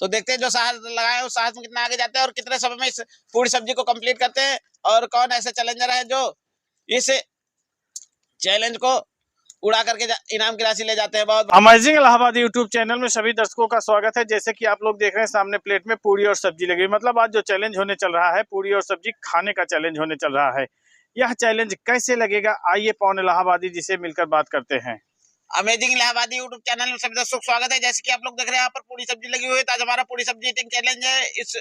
तो देखते हैं जो साहस लगाए उस साहस में कितना आगे जाते हैं और कितने समय में इस पूरी सब्जी को कंप्लीट करते हैं, और कौन ऐसे चैलेंजर है जो इस चैलेंज को उड़ा करके इनाम की राशि ले जाते हैं। बहुत अमेजिंग इलाहाबाद यूट्यूब चैनल में सभी दर्शकों का स्वागत है। जैसे कि आप लोग देख रहे हैं सामने प्लेट में पूरी और सब्जी लगी हुई, मतलब आज जो चैलेंज होने चल रहा है पूरी और सब्जी खाने का चैलेंज होने चल रहा है। यह चैलेंज कैसे लगेगा, आइए पवन इलाहाबादी जी से मिलकर बात करते हैं। अमेजिंग इलाहाबादी यूट्यूब चैनल में सभी दर्शकों का स्वागत है। जैसे कि आप लोग देख रहे हैं यहाँ पर पूरी सब्जी लगी हुई है, तो आज हमारा पूरी सब्जी ईटिंग चैलेंज है। इस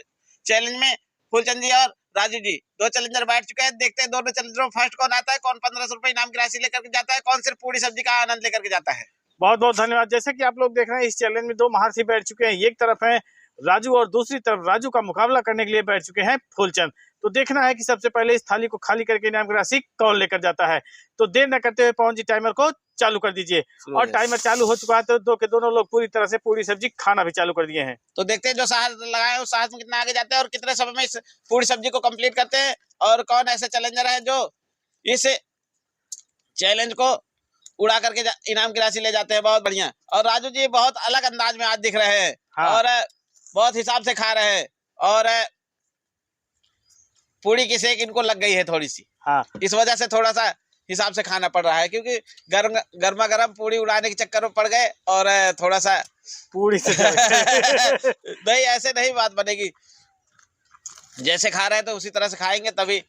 चैलेंज में फूलचंद जी और राजू जी दो चैलेंजर बैठ चुके हैं। देखते हैं दोनों चैलेंजरों में फर्स्ट कौन आता है, कौन 1500 रुपए इनाम की राशि लेकर के जाता है, कौन सिर्फ पूरी सब्जी का आनंद लेकर के जाता है। बहुत बहुत धन्यवाद। जैसे कि आप लोग देख रहे हैं इस चैलेंज में दो महारथी बैठ चुके हैं, एक तरफ है राजू और दूसरी तरफ राजू का मुकाबला करने के लिए बैठ चुके हैं फूलचंद। तो देखना है कि सबसे पहले इस थाली को खाली करके इनाम की राशि कौन लेकर जाता है। तो देर न करते हुए पवन जी टाइमर को चालू कर दीजिए। और टाइमर चालू हो चुका है, तो दो के दोनों लोग पूरी तरह से पूरी सब्जी खाना भी चालू कर दिए हैं। तो देखते हैं जो साहस लगाए उस साहस में कितना आगे जाते हैं और कितने समय में इस पूरी सब्जी को कंप्लीट करते हैं, और कौन ऐसे चैलेंजर है जो इस चैलेंज को उड़ा करके इनाम की राशि ले जाते हैं। बहुत बढ़िया। और राजू जी बहुत अलग अंदाज में आज दिख रहे हैं। हाँ। और बहुत हिसाब से खा रहे हैं, और पूरी की सेक इनको लग गई है थोड़ी सी। हाँ। इस वजह से थोड़ा सा हिसाब से खाना पड़ रहा है, क्योंकि गर्मा गर्म पूरी उड़ाने के चक्कर में पड़ गए और थोड़ा सा पूरी से नहीं, ऐसे नहीं बात बनेगी। जैसे खा रहे हैं तो उसी तरह से खाएंगे, तभी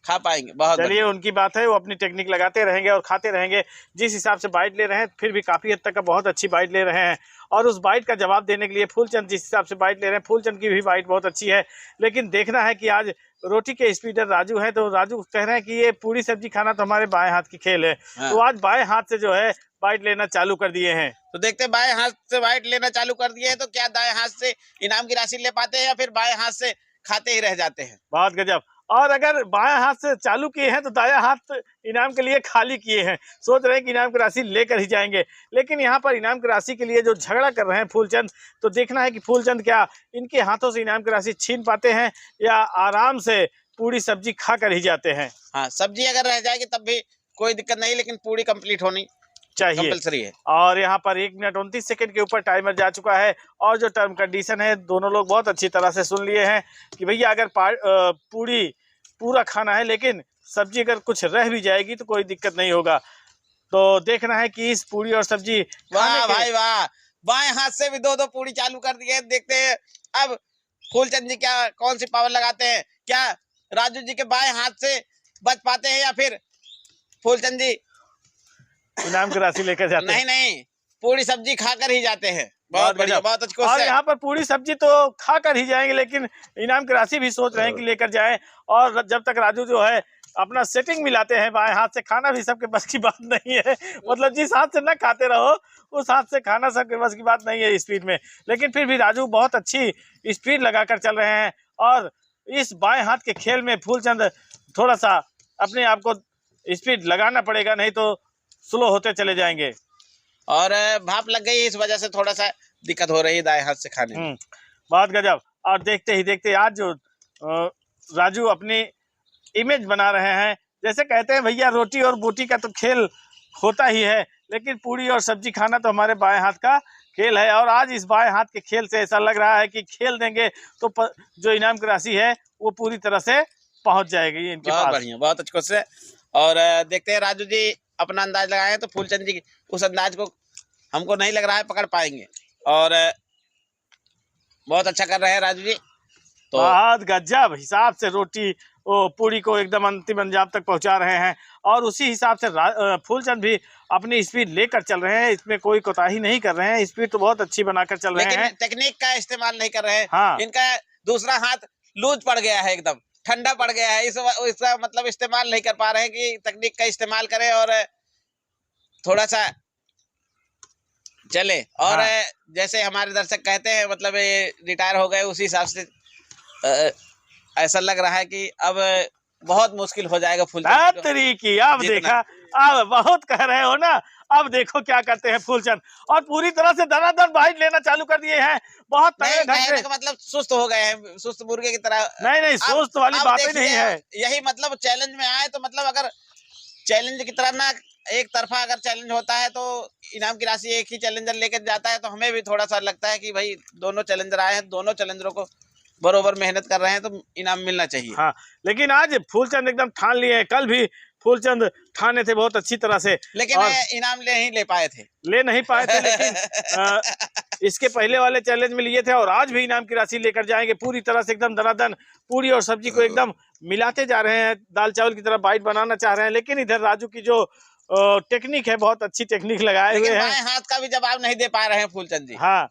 खा पाएंगे। बहुत चलिए, उनकी बात है, वो अपनी टेक्निक लगाते रहेंगे और खाते रहेंगे। जिस हिसाब से बाइट ले रहे हैं फिर भी काफी हद तक का बहुत अच्छी बाइट ले रहे हैं, और उस बाइट का जवाब देने के लिए फूलचंद जिस हिसाब से बाइट ले रहे हैं, फूलचंद की भी बाइट बहुत अच्छी है। लेकिन देखना है कि आज रोटी के स्पीडर राजू है, तो राजू कह रहे हैं कि ये पूरी सब्जी खाना तो हमारे बाएं हाथ की खेल है। हाँ। तो आज बाएं हाथ से जो है बाइट लेना चालू कर दिए हैं। तो देखते हैं बाएं हाथ से बाइट लेना चालू कर दिए हैं, तो क्या दाएं हाथ से इनाम की राशि ले पाते हैं या फिर बाएं हाथ से खाते ही रह जाते हैं। बहुत गजब। और अगर बाएं हाथ से चालू किए हैं तो दायां हाथ इनाम के लिए खाली किए हैं, सोच रहे हैं कि इनाम की राशि लेकर ही जाएंगे। लेकिन यहाँ पर इनाम की राशि के लिए जो झगड़ा कर रहे हैं फूलचंद, तो देखना है कि फूलचंद क्या इनके हाथों से इनाम की राशि छीन पाते हैं या आराम से पूरी सब्जी खा कर ही जाते हैं। हाँ, सब्जी अगर रह जाएगी तब भी कोई दिक्कत नहीं, लेकिन पूरी कंप्लीट होनी चाहिए, कंपल्सरी है। और यहाँ पर 1 मिनट 29 सेकंड के ऊपर टाइमर जा चुका है। और जो टर्म कंडीशन है दोनों लोग बहुत अच्छी तरह से सुन लिए हैं कि भैया अगर पूरा खाना है, लेकिन सब्जी अगर कुछ रह भी जाएगी तो कोई दिक्कत नहीं होगा। तो देखना है कि इस पूरी और सब्जी वाह भाई वाह, बाएं हाथ से भी दो पूरी चालू कर दी है। देखते हैं अब फूलचंद जी क्या कौन सी पावर लगाते हैं, क्या राजू जी के बाएं हाथ से बच पाते हैं या फिर फूलचंद जी इनाम की राशि लेकर जाते हैं। नहीं, पूरी सब्जी खाकर ही जाते हैं। बहुत बढ़िया, बहुत अच्छी। और यहाँ पर पूरी सब्जी तो खा कर ही जाएंगे, लेकिन इनाम की राशि भी सोच रहे हैं कि लेकर जाएं। और जब तक राजू जो है अपना सेटिंग मिलाते हैं, बाएं हाथ से खाना भी सबके बस की बात नहीं है। मतलब जिस हाथ से ना खाते रहो उस हाथ से खाना सबके बस की बात नहीं है स्पीड में। लेकिन फिर भी राजू बहुत अच्छी स्पीड लगाकर चल रहे हैं, और इस बाएं हाथ के खेल में फूलचंद थोड़ा सा अपने आप को स्पीड लगाना पड़ेगा, नहीं तो स्लो होते चले जाएंगे। और भाप लग गई, इस वजह से थोड़ा सा दिक्कत हो रही है दाएं हाथ से खाने में। बहुत गजब। और देखते ही देखते आज जो राजू अपनी इमेज बना रहे हैं, जैसे कहते हैं भैया रोटी और बोटी का तो खेल होता ही है, लेकिन पूरी और सब्जी खाना तो हमारे बाएं हाथ का खेल है। और आज इस बाएं हाथ के खेल से ऐसा लग रहा है कि खेल देंगे तो जो इनाम की राशि है वो पूरी तरह से पहुंच जाएगी इनके पास। बढ़िया, बहुत अच्छी कोशिश। और देखते हैं राजू जी अपना अंदाज लगाए तो फूलचंद जी उस अंदाज को हमको नहीं लग रहा है पकड़ पाएंगे, और बहुत अच्छा कर रहे हैं राजू जी। तो बहुत गजब हिसाब से रोटी पूरी को एकदम अंतिम अंजाम तक पहुंचा रहे हैं, और उसी हिसाब से फूलचंद भी अपनी स्पीड लेकर चल रहे हैं। इसमें कोई कोताही नहीं कर रहे हैं, स्पीड तो बहुत अच्छी बनाकर चल रहे हैं, टेक्निक का इस्तेमाल नहीं कर रहे हैं। हाँ। इनका दूसरा हाथ लूज पड़ गया है, एकदम ठंडा पड़ गया है। इसका मतलब इस्तेमाल नहीं कर पा रहे हैं कि तकनीक का इस्तेमाल करें और थोड़ा सा चले। और हाँ। जैसे हमारे दर्शक कहते हैं, मतलब ये रिटायर हो गए, उसी हिसाब से ऐसा लग रहा है कि अब बहुत मुश्किल हो जाएगा फूलचंद की। अब देखा, अब बहुत कह रहे हो ना, अब देखो क्या करते हैं फूलचंद, और पूरी तरह से धनाधन बाइट लेना चालू कर दिए हैं। बहुत नहीं, मतलब सुस्त हो गए हैं, सुस्त मुर्गे की तरह। नहीं, सुस्त वाली बात ही नहीं है। यही मतलब चैलेंज में आए तो मतलब अगर चैलेंज की तरह ना एक तरफा अगर चैलेंज होता है तो इनाम की राशि एक ही चैलेंजर लेकर जाता है, तो हमें भी थोड़ा सा लगता है कि भाई दोनों चैलेंजर आए हैं, दोनों चैलेंजरों को बरोबर मेहनत कर रहे हैं तो इनाम मिलना चाहिए। हाँ, लेकिन आज फूलचंद एकदम ठान लिए हैं। कल भी फूलचंद ठाने थे बहुत अच्छी तरह से, लेकिन और इनाम ले पाए थे। ले नहीं पाए थे, लेकिन इसके पहले वाले चैलेंज में लिए थे और आज भी इनाम की राशि लेकर जाएंगे पूरी तरह से। एकदम दनादन पूरी और सब्जी को एकदम मिलाते जा रहे हैं, दाल चावल की तरह बाइट बनाना चाह रहे हैं। लेकिन इधर राजू की जो टेक्निक है, बहुत अच्छी टेक्निक लगाए हुए हैं। बाएं हाथ का भी जवाब नहीं दे पा रहे हैं फूलचंद जी। हाँ,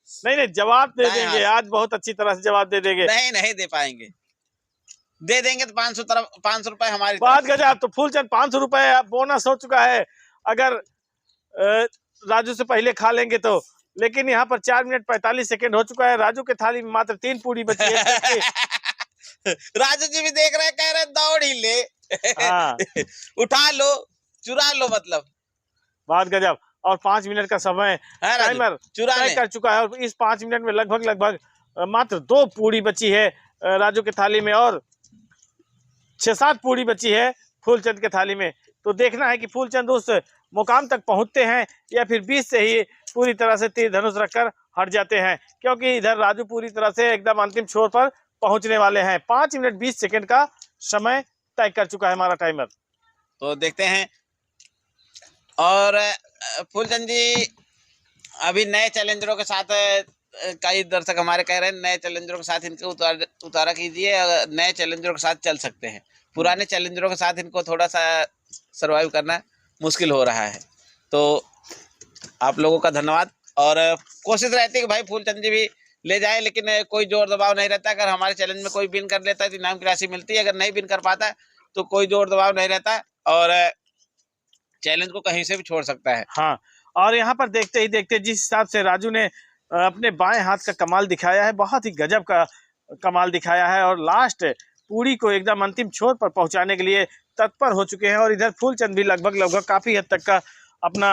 नहीं जवाब दे दाएं देंगे, हाथ। आज बहुत अच्छी तरह से जवाब दे देंगे। नहीं दे पाएंगे। दे देंगे तो 500 रुपए हमारी बात गजब। तो फूलचंद 500 रुपए बोनस हो चुका है अगर राजू से पहले खा लेंगे तो। लेकिन यहाँ पर 4 मिनट 45 सेकंड हो चुका है। राजू के थाली में मात्र 3 पूरी बची है। राजू जी भी देख रहे हैं, कह रहे हैं दौड़ ही ले। हाँ। उठा लो, चुरा लो, मतलब बात गजब। और 5 मिनट का समय टाइमर चुरा तय कर चुका है, और इस 5 मिनट में लगभग मात्र 2 पूरी बची है राजू के थाली में, और 6-7 पूरी बची है फूलचंद के थाली में। तो देखना है कि फूलचंद उस मुकाम तक पहुंचते हैं या फिर बीच से ही पूरी तरह से तीर धनुष रखकर हट जाते हैं, क्योंकि इधर राजू पूरी तरह से एकदम अंतिम छोर पर पहुंचने वाले हैं। 5 मिनट 20 सेकंड का समय तय कर चुका है हमारा टाइमर। तो देखते हैं। और फूलचंद जी अभी नए चैलेंजरों के साथ, कई दर्शक हमारे कह रहे हैं नए चैलेंजरों के साथ इनको उतारा कीजिए, नए चैलेंजरों के साथ चल सकते हैं। पुराने चैलेंजरों के साथ इनको थोड़ा सा सरवाइव करना मुश्किल हो रहा है। तो आप लोगों का धन्यवाद, और कोशिश रहती है कि भाई फूलचंद जी भी ले जाए, लेकिन कोई जोर दबाव नहीं रहता। अगर हमारे चैलेंज में कोई विन कर लेता है तो इनाम की राशि मिलती है, अगर नहीं विन कर पाता तो कोई जोर दबाव नहीं रहता और चैलेंज को कहीं से भी छोड़ सकता है। हाँ, और यहाँ पर देखते ही देखते जिस हिसाब से राजू ने अपने बाएं हाथ का कमाल दिखाया है, बहुत ही गजब का कमाल दिखाया है, और लास्ट पूरी को एकदम अंतिम छोर पर पहुंचाने के लिए तत्पर हो चुके हैं। और इधर फूलचंद भी लगभग काफी हद तक का अपना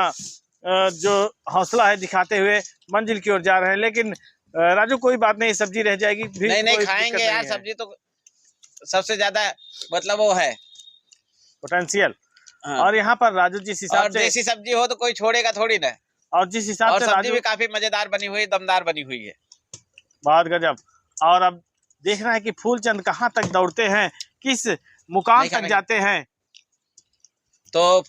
जो हौसला है दिखाते हुए मंजिल की ओर जा रहे हैं। लेकिन राजू कोई बात नहीं, सब्जी रह जाएगी, नहीं खाएंगे यार, सब्जी तो सबसे ज्यादा मतलब वो है पोटेंशियल। हाँ। और यहाँ पर राजू जिस हिसाब से देसी सब्जी हो तो कोई छोड़ेगा थोड़ी ना, और जिस हिसाब से सब्जी भी काफी मजेदार बनी हुई, दमदार बनी हुई है, बहुत गजब। और अब देखना है कि फूलचंद कहाँ तक दौड़ते हैं, किस मुकाम तक जाते हैं। तो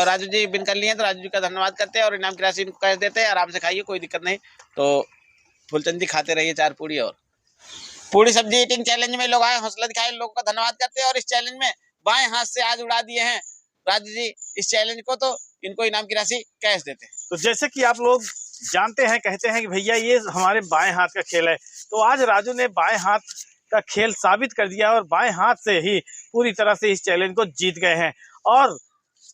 राजू जी बिन कर लिए तो राजू जी का धन्यवाद करते हैं और इनाम की राशि इनको कह देते हैं, आराम से खाइए, कोई दिक्कत नहीं। तो फूलचंद जी खाते रहिए 4 पूरी और पूरी सब्जी ईटिंग चैलेंज में लोग आए, हौसला दिखाए, लोगों का धन्यवाद करते हैं। और इस चैलेंज में बाएं हाथ से आज उड़ा दिए हैं राजू जी इस चैलेंज को, तो इनको इनाम की राशि कैश देते हैं। तो जैसे कि आप लोग जानते हैं, कहते हैं कि भैया ये हमारे बाएं हाथ का खेल है, तो आज राजू ने बाएं हाथ का खेल साबित कर दिया और बाएं हाथ से ही पूरी तरह से इस चैलेंज को जीत गए हैं। और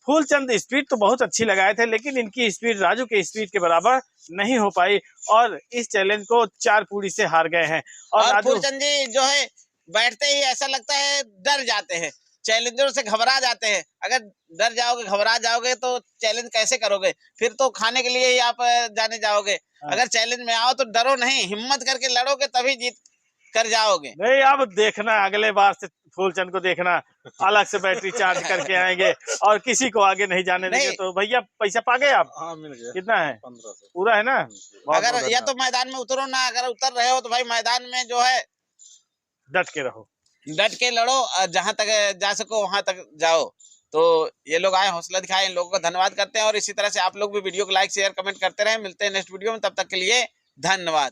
फूलचंद स्पीड तो बहुत अच्छी लगाए थे, लेकिन इनकी स्पीड राजू के स्पीड के बराबर नहीं हो पाई और इस चैलेंज को 4 पूरी से हार गए हैं। और फूलचंद जी जो है बैठते ही ऐसा लगता है डर जाते हैं, चैलेंजरों से घबरा जाते हैं। अगर डर जाओगे, घबरा जाओगे तो चैलेंज कैसे करोगे, फिर तो खाने के लिए ही आप जाने जाओगे। अगर चैलेंज में आओ तो डरो नहीं, हिम्मत करके लड़ोगे तभी जीत कर जाओगे। नहीं, अब देखना अगले बार से फूलचंद को देखना अलग से बैटरी चार्ज करके आएंगे और किसी को आगे नहीं जाने देंगे। तो भैया पैसा पा गए आप? हाँ, मिल गया। कितना है? 1500 पूरा है ना? अगर या तो मैदान में उतरो ना, अगर उतर रहे हो तो भाई मैदान में जो है डट के रहो, डट के लड़ो, जहां तक जा सको वहां तक जाओ। तो ये लोग आए, हौसला दिखाए, इन लोगों का धन्यवाद करते हैं। और इसी तरह से आप लोग भी वीडियो को लाइक शेयर कमेंट करते रहे। मिलते हैं नेक्स्ट वीडियो में, तब तक के लिए धन्यवाद।